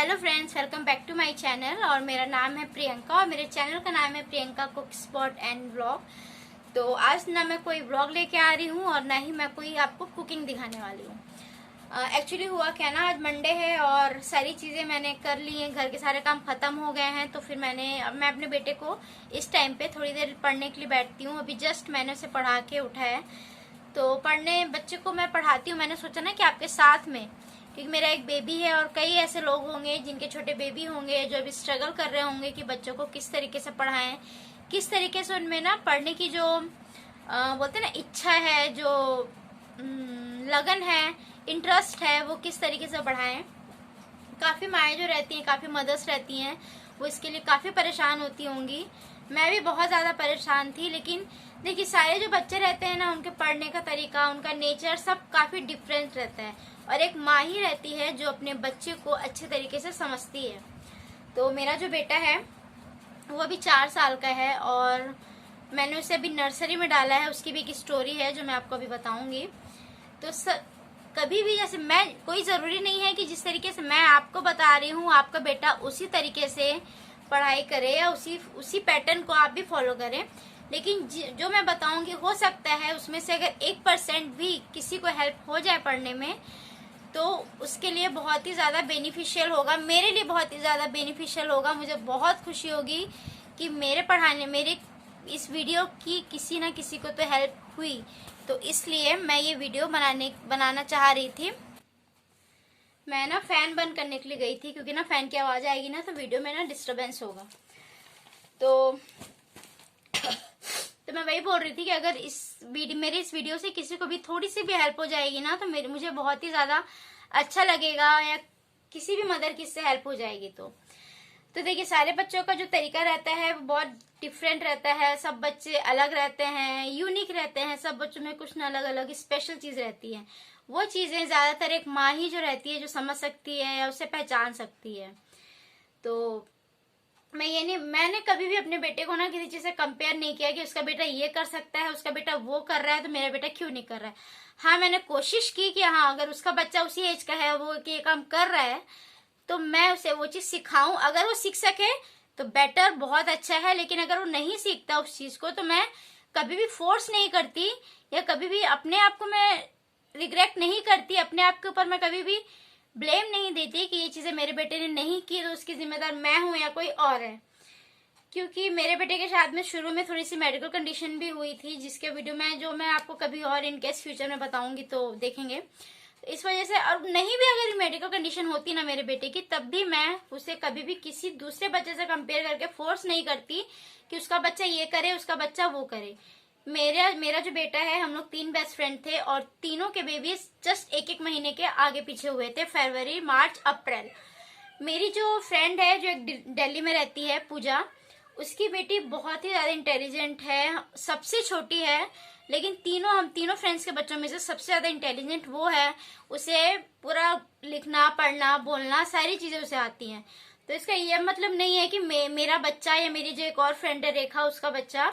Hello friends, welcome back to my channel. और मेरा नाम है प्रियंका और मेरे चैनल का नाम है Priyanka cook spot and vlog. तो आज ना मैं कोई व्लॉग लेके आ रही हूँ और ना ही मैं कोई आपको कुकिंग दिखाने वाली हूँ। एक्चुअली हुआ क्या ना, आज मंडे है और सारी चीज़ें मैंने कर ली हैं, घर के सारे काम ख़त्म हो गए हैं। तो फिर मैं अपने बेटे को इस टाइम पे थोड़ी देर पढ़ने के लिए बैठती हूँ। अभी जस्ट मैंने उसे पढ़ा के उठाया है। तो पढ़ने बच्चे को मैं पढ़ाती हूँ। मैंने सोचा ना कि आपके साथ में, क्योंकि मेरा एक बेबी है और कई ऐसे लोग होंगे जिनके छोटे बेबी होंगे जो अभी स्ट्रगल कर रहे होंगे कि बच्चों को किस तरीके से पढ़ाएं, किस तरीके से उनमें ना पढ़ने की जो बोलते हैं ना इच्छा है, जो लगन है, इंटरेस्ट है, वो किस तरीके से बढ़ाएं। काफ़ी माएँ जो रहती हैं, काफ़ी मदर्स रहती हैं, वो इसके लिए काफ़ी परेशान होती होंगी। मैं भी बहुत ज़्यादा परेशान थी। लेकिन देखिए, सारे जो बच्चे रहते हैं ना, उनके पढ़ने का तरीका, उनका नेचर सब काफ़ी डिफरेंट रहता है और एक माँ ही रहती है जो अपने बच्चे को अच्छे तरीके से समझती है। तो मेरा जो बेटा है वो अभी 4 साल का है और मैंने उसे अभी नर्सरी में डाला है। उसकी भी एक स्टोरी है जो मैं आपको अभी बताऊंगी। तो कभी भी जैसे मैं, कोई ज़रूरी नहीं है कि जिस तरीके से मैं आपको बता रही हूँ आपका बेटा उसी तरीके से पढ़ाई करे या उसी पैटर्न को आप भी फॉलो करें। लेकिन जो मैं बताऊंगी, हो सकता है उसमें से अगर 1% भी किसी को हेल्प हो जाए पढ़ने में, तो उसके लिए बहुत ही ज़्यादा बेनिफिशियल होगा। मेरे लिए बहुत ही ज़्यादा बेनिफिशियल होगा। मुझे बहुत खुशी होगी कि मेरे इस वीडियो की किसी ना किसी को तो हेल्प हुई। तो इसलिए मैं ये वीडियो बनाना चाह रही थी। मैं ना फैन बंद करने के लिए गई थी, क्योंकि ना फैन की आवाज़ आएगी ना तो वीडियो में ना डिस्टरबेंस होगा। तो मैं वही बोल रही थी कि अगर मेरे इस वीडियो से किसी को भी थोड़ी सी भी हेल्प हो जाएगी ना, तो मुझे बहुत ही ज़्यादा अच्छा लगेगा, या किसी भी मदर की इससे हेल्प हो जाएगी। तो देखिए, सारे बच्चों का जो तरीका रहता है वो बहुत डिफरेंट रहता है। सब बच्चे अलग रहते हैं, यूनिक रहते हैं। सब बच्चों में कुछ ना अलग अलग स्पेशल चीज़ रहती है। वो चीज़ें ज़्यादातर एक माँ ही जो रहती है, जो समझ सकती है या उसे पहचान सकती है। तो मैंने कभी भी अपने बेटे को ना किसी चीज से कंपेयर नहीं किया कि उसका बेटा ये कर सकता है, उसका बेटा वो कर रहा है, तो मेरा बेटा क्यों नहीं कर रहा है। हाँ, मैंने कोशिश की कि हाँ, अगर उसका बच्चा उसी एज का है, वो ये काम कर रहा है, तो मैं उसे वो चीज सिखाऊं। अगर वो सीख सके तो बेटर, बहुत अच्छा है। लेकिन अगर वो नहीं सीखता उस चीज को, तो मैं कभी भी फोर्स नहीं करती, या कभी भी अपने आप को मैं रिग्रेट नहीं करती। अपने आप के ऊपर मैं कभी भी ब्लेम नहीं देती कि ये चीजें मेरे बेटे ने नहीं की तो उसकी जिम्मेदार मैं हूं या कोई और है। क्योंकि मेरे बेटे के साथ में शुरू में थोड़ी सी मेडिकल कंडीशन भी हुई थी, जिसके वीडियो में जो मैं आपको कभी और इन केस फ्यूचर में बताऊंगी तो देखेंगे। इस वजह से, और नहीं भी अगर मेडिकल कंडीशन होती ना मेरे बेटे की, तब भी मैं उसे कभी भी किसी दूसरे बच्चे से कंपेयर करके फोर्स नहीं करती कि उसका बच्चा ये करे, उसका बच्चा वो करे। मेरा जो बेटा है, हम लोग 3 बेस्ट फ्रेंड थे और तीनों के बेबीज जस्ट 1-1 महीने के आगे पीछे हुए थे, फरवरी, मार्च, अप्रैल। मेरी जो फ्रेंड है, जो एक दिल्ली में रहती है, पूजा, उसकी बेटी बहुत ही ज्यादा इंटेलिजेंट है, सबसे छोटी है। लेकिन हम तीनों फ्रेंड्स के बच्चों में से सबसे ज्यादा इंटेलिजेंट वो है। उसे पूरा लिखना, पढ़ना, बोलना, सारी चीजें उसे आती हैं। तो इसका ये मतलब नहीं है कि मेरा बच्चा या मेरी जो एक और फ्रेंड है रेखा, उसका बच्चा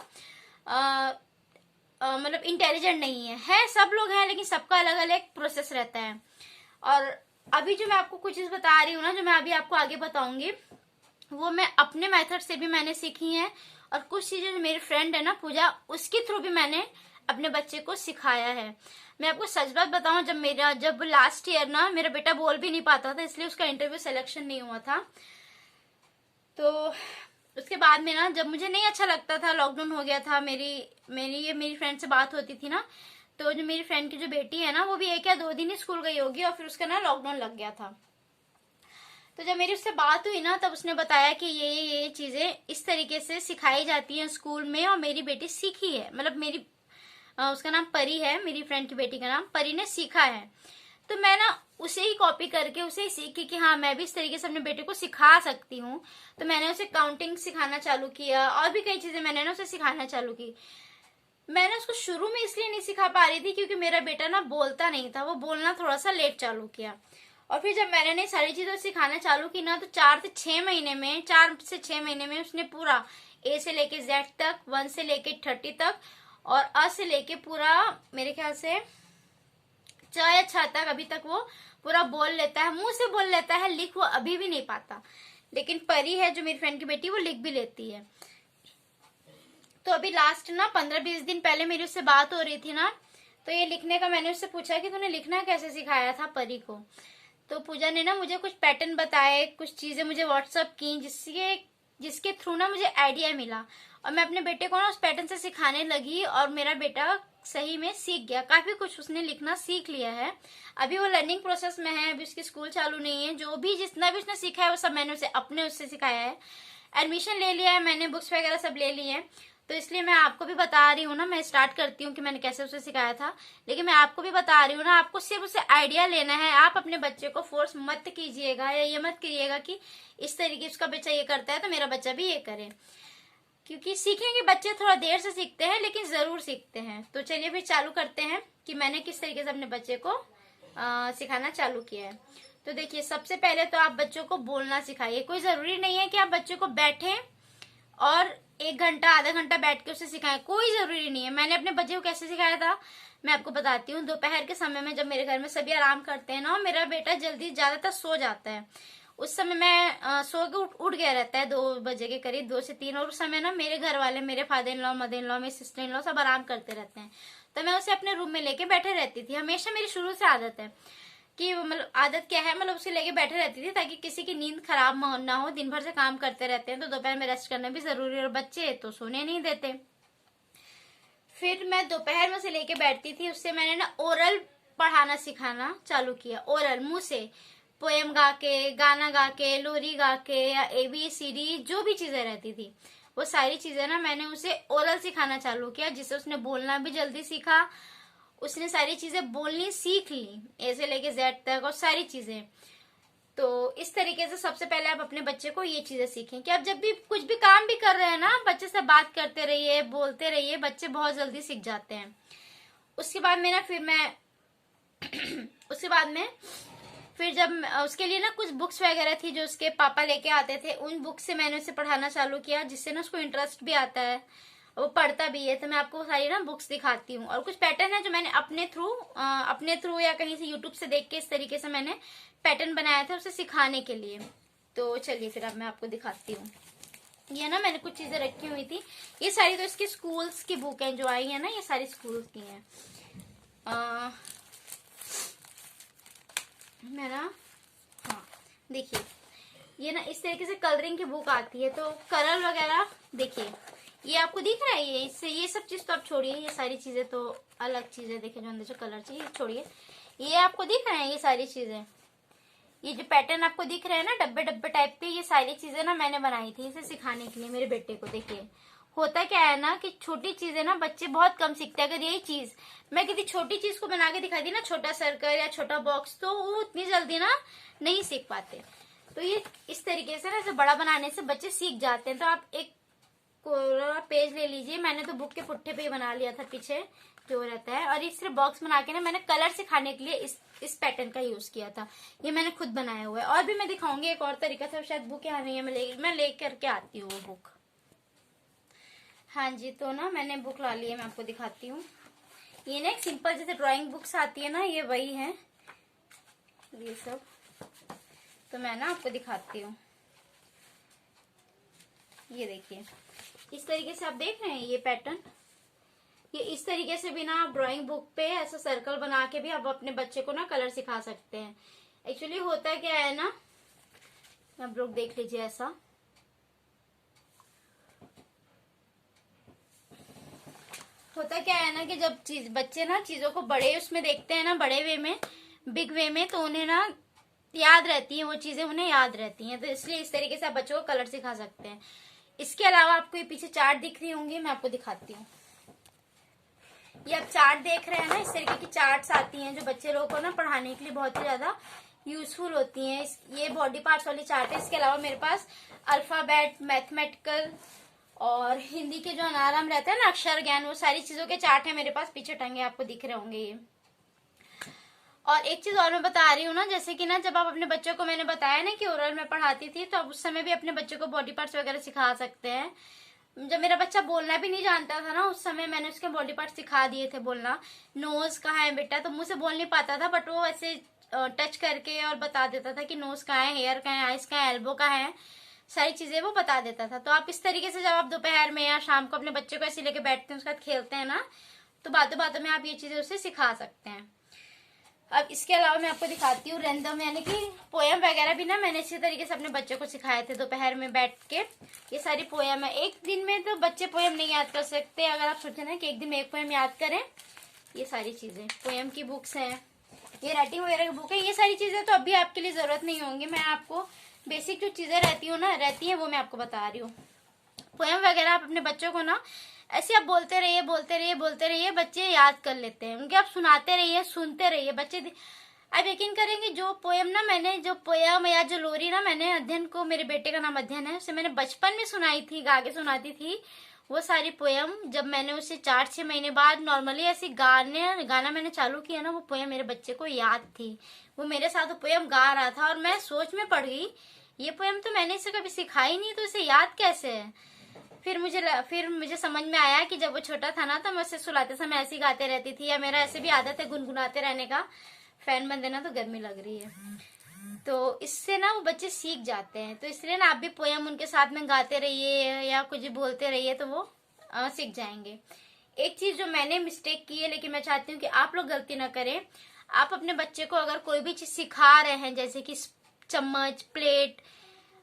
मतलब इंटेलिजेंट नहीं है। सब लोग हैं, लेकिन सबका अलग अलग प्रोसेस रहता है। और अभी जो मैं आपको कुछ चीज बता रही हूँ ना, जो मैं अभी आपको आगे बताऊंगी, वो मैं अपने मेथड से भी मैंने सीखी है। और कुछ चीजें जो मेरी फ्रेंड है ना पूजा, उसके थ्रू भी मैंने अपने बच्चे को सिखाया है। मैं आपको सच बात बताऊं, जब लास्ट ईयर ना मेरा बेटा बोल भी नहीं पाता था, इसलिए उसका इंटरव्यू सिलेक्शन नहीं हुआ था। तो उसके बाद में ना, जब मुझे नहीं अच्छा लगता था, लॉकडाउन हो गया था, मेरी फ्रेंड से बात होती थी ना, तो जो मेरी फ्रेंड की जो बेटी है ना, वो भी 1 या 2 दिन ही स्कूल गई होगी और फिर उसका ना लॉकडाउन लग गया था। तो जब मेरी उससे बात हुई ना, तब उसने बताया कि ये चीजें इस तरीके से सिखाई जाती हैं स्कूल में, और मेरी बेटी सीखी है। मतलब उसका नाम परी है, मेरी फ्रेंड की बेटी का नाम परी ने सीखा है। तो मैं ना उसे ही कॉपी करके, उसे ही सीखी कि हाँ, मैं भी इस तरीके से अपने बेटे को सिखा सकती हूँ। तो मैंने उसे काउंटिंग सिखाना चालू किया और भी कई चीजें मैंने ना उसे सिखाना चालू की। मैंने उसको शुरू में इसलिए नहीं सिखा पा रही थी क्योंकि मेरा बेटा ना बोलता नहीं था, वो बोलना थोड़ा सा लेट चालू किया। और फिर जब मैंने सारी चीजें सिखाना चालू की ना, तो 4 से 6 महीने में उसने पूरा ए से लेके जेड तक, 1 से लेके 30 तक, और अ से लेके पूरा मेरे ख्याल से च या छ तक अभी तक वो पूरा बोल लेता है, मुंह से बोल लेता है, लिख वो अभी भी नहीं पाता। लेकिन परी है जो मेरी फ्रेंड की बेटी, वो लिख भी लेती है। तो अभी लास्ट ना 15-20 दिन पहले मेरी उससे बात हो रही थी ना, तो ये लिखने का मैंने उससे पूछा कि तूने लिखना कैसे सिखाया था परी को। तो पूजा ने ना मुझे कुछ पैटर्न बताए, कुछ चीजें मुझे व्हाट्सअप की, जिसके थ्रू ना मुझे आइडिया मिला, और मैं अपने बेटे को ना उस पैटर्न से सिखाने लगी, और मेरा बेटा सही में सीख गया। काफी कुछ उसने लिखना सीख लिया है। अभी वो लर्निंग प्रोसेस में है, अभी उसकी स्कूल चालू नहीं है। जो भी जितना भी उसने सीखा है वो सब मैंने उससे सिखाया है। एडमिशन ले लिया है मैंने, बुक्स वगैरह सब ले ली है। तो इसलिए मैं आपको भी बता रही हूँ ना, मैं स्टार्ट करती हूँ कि मैंने कैसे उसे सिखाया था, लेकिन मैं आपको भी बता रही हूँ ना, आपको सिर्फ उसे आइडिया लेना है। आप अपने बच्चे को फोर्स मत कीजिएगा, या ये मत करिएगा कि इस तरीके उसका बच्चा ये करता है तो मेरा बच्चा भी ये करे, क्योंकि सीखेंगे बच्चे थोड़ा देर से सीखते हैं, लेकिन जरूर सीखते हैं। तो चलिए फिर चालू करते हैं कि मैंने किस तरीके से अपने बच्चे को सिखाना चालू किया है। तो देखिए, सबसे पहले तो आप बच्चों को बोलना सिखाइए। कोई जरूरी नहीं है कि आप बच्चे को बैठे और 1 घंटा आधा घंटा बैठ के उसे सिखाएं, कोई जरूरी नहीं है। मैंने अपने बच्चे को कैसे सिखाया था मैं आपको बताती हूँ। दोपहर के समय में जब मेरे घर में सभी आराम करते हैं ना, मेरा बेटा जल्दी ज्यादातर सो जाता है, उस समय मैं सो के उठ गया रहता है 2 बजे के करीब, 2 से 3। और उस समय ना मेरे घर वाले, मेरे father in law, mother in law, मेरी सिस्टर इन लॉ सब आराम करते रहते हैं। तो मैं उसे अपने रूम में लेके बैठे रहती थी। हमेशा मेरी शुरू से आदत है कि मतलब आदत क्या है, मतलब उसे लेके बैठे रहती थी ताकि किसी की नींद खराब ना हो। दिन भर से काम करते रहते हैं तो दोपहर में रेस्ट करना भी जरूरी है, और बच्चे तो सोने नहीं देते। फिर मैं दोपहर में उसे लेके बैठती थी, उससे मैंने ना ओरल पढ़ाना सिखाना चालू किया। ओरल, मुंह से पोएम गा के, गाना गा के, लोरी गा के, या ABCD जो भी चीजें रहती थी वो सारी चीजें ना मैंने उसे ओरल सिखाना चालू किया, जिससे उसने बोलना भी जल्दी सीखा। उसने सारी चीजें बोलनी सीख ली, ए से लेके Z तक, और सारी चीजें। तो इस तरीके से सबसे पहले आप अपने बच्चे को ये चीजें सीखें कि आप जब भी कुछ भी काम भी कर रहे हैं ना, बच्चे से बात करते रहिए, बोलते रहिए, बच्चे बहुत जल्दी सीख जाते हैं। उसके बाद में फिर जब उसके लिए ना कुछ बुक्स वगैरह थी जो उसके पापा लेके आते थे, उन बुक से मैंने उसे पढ़ाना चालू किया, जिससे ना उसको इंटरेस्ट भी आता है, वो पढ़ता भी है। तो मैं आपको सारी ना बुक्स दिखाती हूँ, और कुछ पैटर्न है जो मैंने अपने थ्रू या कहीं से यूट्यूब से देख के इस तरीके से मैंने पैटर्न बनाया था उसे सिखाने के लिए। तो चलिए फिर अब मैं आपको दिखाती हूँ। ये ना मैंने कुछ चीजें रखी हुई थी, ये सारी तो इसकी स्कूल्स की बुक है जो आई है ना, ये सारी स्कूल की है। मैं ना, हाँ देखिए, ये ना इस तरीके से कलरिंग की बुक आती है। तो कलर वगैरह देखिए, ये आपको दिख रहा है, ये इससे ये सब चीज तो आप छोड़िए, ये सारी चीजें तो अलग चीजें देखिए, जो अंदर जो कलर चाहिए छोड़िए। ये आपको दिख रहे हैं ये सारी चीजें, ये जो पैटर्न आपको दिख रहे हैं ना डब्बे डब्बे टाइप के, ये सारी चीजें ना मैंने बनाई थी इसे सिखाने के लिए मेरे बेटे को। देखिए, होता क्या है ना कि छोटी चीजें ना बच्चे बहुत कम सीखते हैं। अगर यही चीज मैं किसी छोटी चीज को बना के दिखा दी ना, छोटा सर्कल या छोटा बॉक्स, तो वो उतनी जल्दी ना नहीं सीख पाते। तो ये इस तरीके से ना इसे बड़ा बनाने से बच्चे सीख जाते हैं। तो आप एक कोरा पेज ले लीजिए, मैंने तो बुक के पुट्ठे पे ही बना लिया था पीछे जो रहता है, और इस बॉक्स बना के ना मैंने कलर सिखाने के लिए इस पैटर्न का यूज किया था। ये मैंने खुद बनाया हुआ है, और भी मैं दिखाऊंगी एक और तरीका से, शायद बुक यहाँ नहीं है, मैं लेकर के आती हूँ वो बुक। हाँ जी, तो ना मैंने बुक ला ली है, मैं आपको दिखाती हूँ। ये ना एक सिंपल जैसे ड्राइंग बुक्स आती है ना, ये वही है ये सब। तो मैं ना आपको दिखाती हूँ, ये देखिए इस तरीके से आप देख रहे हैं ये पैटर्न। ये इस तरीके से भी ना आप ड्राइंग बुक पे ऐसा सर्कल बना के भी आप अपने बच्चे को ना कलर सिखा सकते हैं। एक्चुअली होता क्या है ना, आप लोग देख लीजिए, ऐसा होता क्या है ना कि जब बच्चे ना चीजों को बड़े उसमें देखते हैं ना, बड़े वे में, बिग वे में, तो उन्हें ना याद रहती है वो चीजें, उन्हें याद रहती हैं। तो इसलिए इस तरीके से आप बच्चों को कलर सिखा सकते हैं। इसके अलावा आपको ये पीछे चार्ट दिख रही होंगी, मैं आपको दिखाती हूँ। ये आप चार्ट देख रहे हैं ना, इस तरीके की चार्ट्स आती हैं जो बच्चे लोगों को ना पढ़ाने के लिए बहुत ही ज्यादा यूजफुल होती हैं। ये बॉडी पार्ट्स वाली चार्ट है। इसके अलावा मेरे पास अल्फाबेट, मैथमेटिकल और हिंदी के जो अनाराम रहता है ना, अक्षर ज्ञान, वो सारी चीजों के चार्ट है मेरे पास पीछे टंगे, आपको दिख रहे होंगे ये। और एक चीज और मैं बता रही हूँ ना, जैसे कि ना जब आप अपने बच्चों को, मैंने बताया ना कि ओरल में पढ़ाती थी, तो आप उस समय भी अपने बच्चों को बॉडी पार्ट्स वगैरह सिखा सकते हैं। जब मेरा बच्चा बोलना भी नहीं जानता था ना, उस समय मैंने उसके बॉडी पार्ट सिखा दिए थे बोलना। नोज कहाँ है बेटा, तो मुंह से बोल नहीं पाता था, बट वो ऐसे टच करके और बता देता था कि नोज कहाँ है, हेयर कहाँ है, आइस कहाँ है, एल्बो कहाँ है, सारी चीजें वो बता देता था। तो आप इस तरीके से जब आप दोपहर में या शाम को अपने बच्चे को ऐसे लेके बैठते हैं, उसके साथ खेलते हैं ना, तो बातों बातों में आप ये चीजें उसे सिखा सकते हैं। अब इसके अलावा मैं आपको दिखाती हूँ रैंडम, यानी कि पोयम वगैरह भी ना मैंने इसी तरीके से अपने बच्चे को सिखाए थे दोपहर में बैठ के। ये सारी पोयम है। एक दिन में तो बच्चे पोयम नहीं याद कर सकते, अगर आप सोचे ना कि एक दिन में एक पोयम याद करें। ये सारी चीजें पोयम की बुक्स हैं, ये राइटिंग वगैरह की बुक है। ये सारी चीजें तो अभी आपके लिए जरूरत नहीं होंगी, मैं आपको बेसिक जो चीजें रहती है वो मैं आपको बता रही हूँ। पोयम वगैरह आप अपने बच्चों को ना ऐसे आप बोलते रहिए, बच्चे याद कर लेते हैं। उनके आप सुनाते रहिए, सुनते रहिए, बच्चे आप यकीन करेंगे जो पोयम या जो लोरी ना मैंने अध्ययन को, मेरे बेटे का नाम अध्ययन है, उसे मैंने बचपन में सुनाई थी, गा के सुनाती थी। वो सारी पोयम जब मैंने उसे 4-6 महीने बाद नॉर्मली ऐसी गाना मैंने चालू किया ना, वो पोयम मेरे बच्चे को याद थी। वो मेरे साथ वो पोयम गा रहा था और मैं सोच में पड़ गई, ये पोयम तो मैंने इसे कभी सिखाई नहीं, तो इसे याद कैसे है। फिर मुझे समझ में आया कि जब वो छोटा था ना, तो मैं उसे सुलाते समय ऐसे ही गाते रहती थी, या मेरा ऐसे भी आदत है गुनगुनाते रहने का। फैन बंद देना, तो गर्मी लग रही है, तो इससे ना वो बच्चे सीख जाते हैं। तो इसलिए ना आप भी पोयम उनके साथ में गाते रहिए या कुछ बोलते रहिए, तो वो सीख जाएंगे। एक चीज जो मैंने मिस्टेक की है, लेकिन मैं चाहती हूँ कि आप लोग गलती ना करें। आप अपने बच्चे को अगर कोई भी चीज सिखा रहे हैं, जैसे कि चम्मच, प्लेट,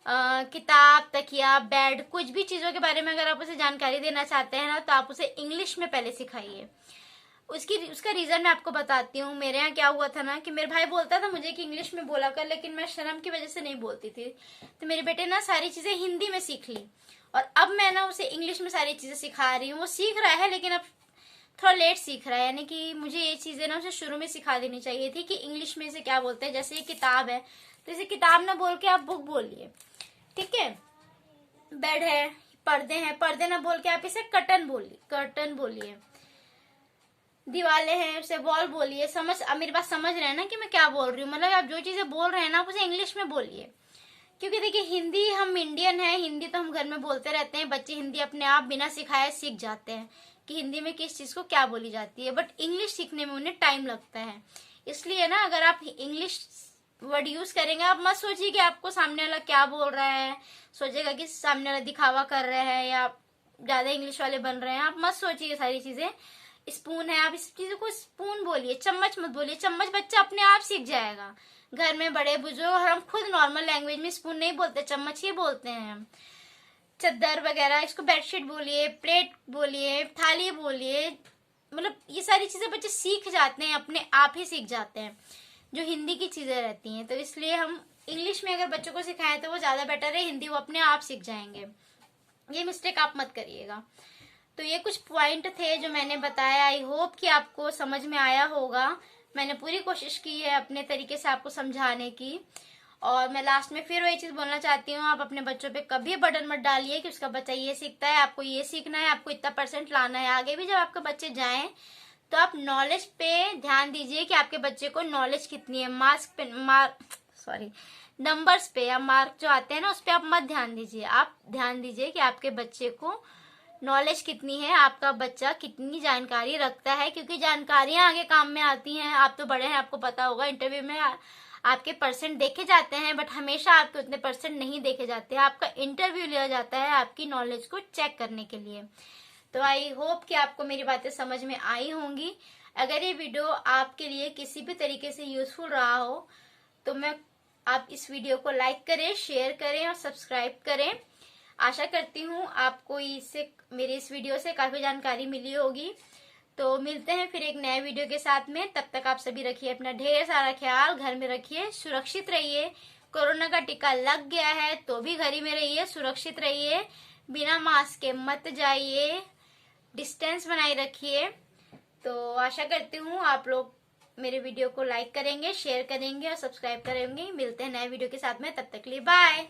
किताब, तकिया, बेड, कुछ भी चीजों के बारे में अगर आप उसे जानकारी देना चाहते हैं ना, तो आप उसे इंग्लिश में पहले सिखाइए। उसका रीजन मैं आपको बताती हूँ। मेरे यहाँ क्या हुआ था ना, कि मेरे भाई बोलता था मुझे कि इंग्लिश में बोला कर, लेकिन मैं शर्म की वजह से नहीं बोलती थी। तो मेरे बेटे ना सारी चीजें हिंदी में सीख ली, और अब मैं ना उसे इंग्लिश में सारी चीजें सिखा रही हूँ। वो सीख रहा है, लेकिन अब थोड़ा लेट सीख रहा है, यानी कि मुझे ये चीजें ना उसे शुरू में सिखा देनी चाहिए थी कि इंग्लिश में इसे क्या बोलते हैं। जैसे ये किताब है, तो इसे किताब ना बोल के आप बुक बोलिए, ठीक है। बेड है, पर्दे हैं, पर्दे ना बोल के आप इसे कर्टन बोलिए। दीवारें हैं, उसे वॉल बोलिए। अब मेरी बात समझ रहे हैं ना कि मैं क्या बोल रही हूँ। मतलब आप जो चीजें बोल रहे हैं ना, आप उसे इंग्लिश में बोलिए, क्योंकि देखिए हिंदी, हम इंडियन है, हिंदी तो हम घर में बोलते रहते हैं। बच्चे हिंदी अपने आप बिना सिखाए सीख जाते हैं कि हिंदी में किस चीज को क्या बोली जाती है, बट इंग्लिश सीखने में उन्हें टाइम लगता है। इसलिए ना अगर आप इंग्लिश वर्ड यूज करेंगे, आप मत सोचिए कि आपको सामने वाला क्या बोल रहा है, सोचेगा कि सामने वाला दिखावा कर रहे हैं या ज्यादा इंग्लिश वाले बन रहे हैं। आप मत सोचिए ये सारी चीजें। स्पून है, आप इस चीजों को स्पून बोलिए, चम्मच मत बोलिए। चम्मच बच्चा अपने आप सीख जाएगा। घर में बड़े बुजुर्ग और हम खुद नॉर्मल लैंग्वेज में स्पून नहीं बोलते, चम्मच ही बोलते हैं। चद्दर वगैरह, इसको बेडशीट बोलिए, प्लेट बोलिए, थाली बोलिए। मतलब ये सारी चीजें बच्चे सीख जाते हैं, अपने आप ही सीख जाते हैं, जो हिंदी की चीजें रहती हैं। तो इसलिए हम इंग्लिश में अगर बच्चों को सिखाएं तो वो ज्यादा बेटर है, हिंदी वो अपने आप सीख जाएंगे। ये मिस्टेक आप मत करिएगा। तो ये कुछ पॉइंट थे जो मैंने बताया। आई होप कि आपको समझ में आया होगा। मैंने पूरी कोशिश की है अपने तरीके से आपको समझाने की। और मैं लास्ट में फिर वही चीज बोलना चाहती हूँ, आप अपने बच्चों पे कभी बर्डन मत डालिए कि उसका बच्चा ये सीखता है, आपको ये सीखना है, आपको इतना % लाना है। आगे भी जब आपके बच्चे जाएं तो आप नॉलेज पे ध्यान दीजिए कि आपके बच्चे को नॉलेज कितनी है। नंबर्स पे या मार्क जो आते हैं ना, उस पे आप मत ध्यान दीजिए। आप ध्यान दीजिए कि आपके बच्चे को नॉलेज कितनी है, आपका बच्चा कितनी जानकारी रखता है, क्योंकि जानकारियां आगे काम में आती हैं। आप तो बड़े हैं, आपको पता होगा, इंटरव्यू में आपके % देखे जाते हैं, बट हमेशा आपके उतने % नहीं देखे जाते हैं। आपका इंटरव्यू लिया जाता है आपकी नॉलेज को चेक करने के लिए। तो आई होप कि आपको मेरी बातें समझ में आई होंगी। अगर ये वीडियो आपके लिए किसी भी तरीके से यूजफुल रहा हो, तो आप इस वीडियो को लाइक करें, शेयर करें और सब्सक्राइब करें। आशा करती हूँ आपको मेरी इस वीडियो से काफी जानकारी मिली होगी। तो मिलते हैं फिर एक नए वीडियो के साथ में। तब तक आप सभी रखिए अपना ढेर सारा ख्याल, घर में रखिए, सुरक्षित रहिए। कोरोना का टीका लग गया है तो भी घर ही में रहिए, सुरक्षित रहिए, बिना मास्क के मत जाइए, डिस्टेंस बनाए रखिए। तो आशा करती हूँ आप लोग मेरे वीडियो को लाइक करेंगे, शेयर करेंगे और सब्सक्राइब करेंगे। मिलते हैं नए वीडियो के साथ में, तब तक के लिए बाय।